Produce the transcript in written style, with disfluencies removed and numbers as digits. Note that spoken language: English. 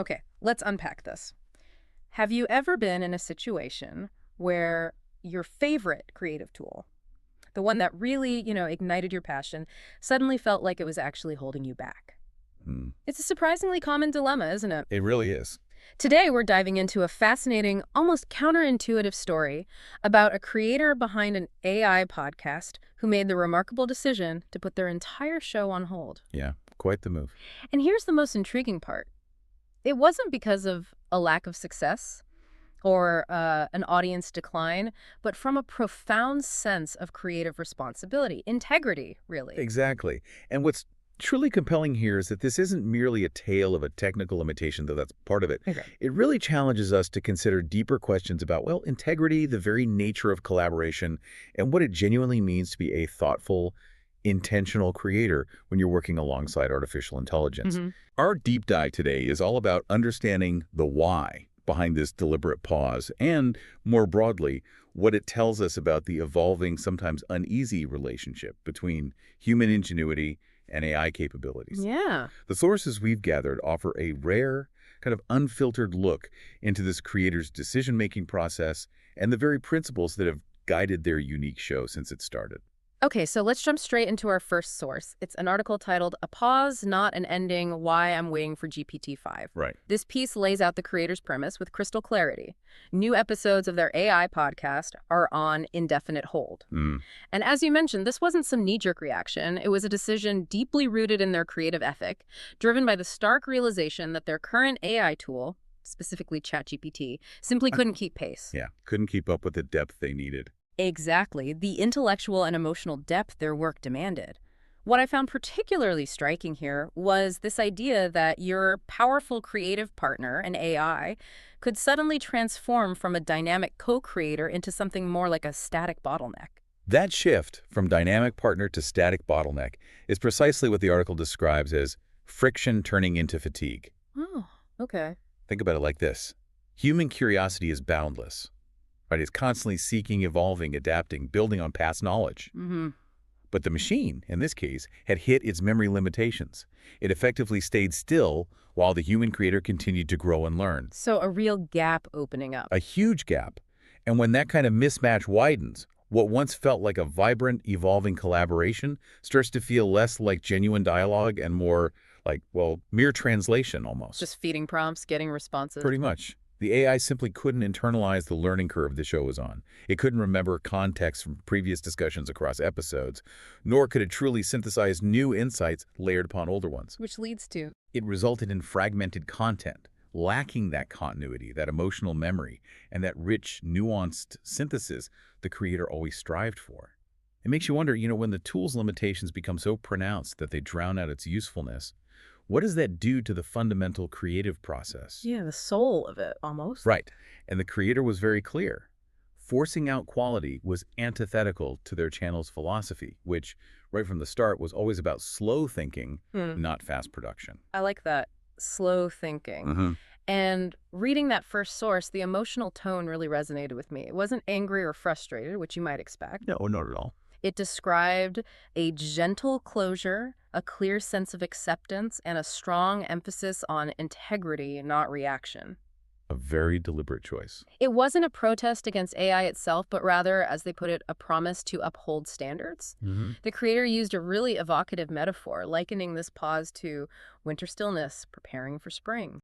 Okay, let's unpack this. Have you ever been in a situation where your favorite creative tool, the one that really, ignited your passion, suddenly felt like it was actually holding you back? Hmm. It's a surprisingly common dilemma, isn't it? It really is. Today, we're diving into a fascinating, almost counterintuitive story about a creator behind an AI podcast who made the remarkable decision to put their entire show on hold. Yeah, quite the move. And here's the most intriguing part. It wasn't because of a lack of success or an audience decline, but from a profound sense of creative responsibility, integrity, really. Exactly. And what's truly compelling here is that this isn't merely a tale of a technical limitation, though that's part of it. Okay. It really challenges us to consider deeper questions about, well, integrity, the very nature of collaboration, and what it genuinely means to be a thoughtful, intentional creator when you're working alongside artificial intelligence. Hmm. Our deep dive today is all about understanding the why behind this deliberate pause and, more broadly, what it tells us about the evolving, sometimes uneasy relationship between human ingenuity and AI capabilities. Yeah. The sources we've gathered offer a rare, kind of unfiltered look into this creator's decision-making process and the very principles that have guided their unique show since it started. Okay, so let's jump straight into our first source. It's an article titled A Pause, Not an Ending, Why I'm Waiting for GPT-5. Right. This piece lays out the creator's premise with crystal clarity. New episodes of their AI podcast are on indefinite hold. Mm, And as you mentioned, this wasn't some knee-jerk reaction. It was a decision deeply rooted in their creative ethic, driven by the stark realization that their current AI tool, specifically ChatGPT, simply couldn't keep pace. yeah, couldn't keep up with the depth they needed. Exactly, the intellectual and emotional depth their work demanded. What I found particularly striking here was this idea that your powerful creative partner, an AI, could suddenly transform from a dynamic co-creator into something more like a static bottleneck. That shift from dynamic partner to static bottleneck is precisely what the article describes as friction turning into fatigue. Oh, okay. Think about it like this. Human curiosity is boundless, right? It's constantly seeking, evolving, adapting, building on past knowledge. Mm-hmm. But the machine, in this case, had hit its memory limitations. It effectively stayed still while the human creator continued to grow and learn. So a real gap opening up. A huge gap. And when that kind of mismatch widens, what once felt like a vibrant, evolving collaboration starts to feel less like genuine dialogue and more like, well, mere translation almost. Just feeding prompts, getting responses. Pretty much. The AI simply couldn't internalize the learning curve the show was on. It couldn't remember context from previous discussions across episodes, nor could it truly synthesize new insights layered upon older ones. Which leads to, It resulted in fragmented content, lacking that continuity, that emotional memory, and that rich, nuanced synthesis the creator always strived for. It makes you wonder, when the tool's limitations become so pronounced that they drown out its usefulness, what does that do to the fundamental creative process? yeah, the soul of it almost. Right. And the creator was very clear. Forcing out quality was antithetical to their channel's philosophy, which, right from the start, was always about slow thinking, Hmm. not fast production. I like that. Slow thinking. Hmm. And reading that first source, the emotional tone really resonated with me. It wasn't angry or frustrated, which you might expect. No, not at all. It described a gentle closure, a clear sense of acceptance, and a strong emphasis on integrity, not reaction. A very deliberate choice. It wasn't a protest against AI itself, but rather, as they put it, a promise to uphold standards. Hmm. The creator used a really evocative metaphor, likening this pause to winter stillness, preparing for spring.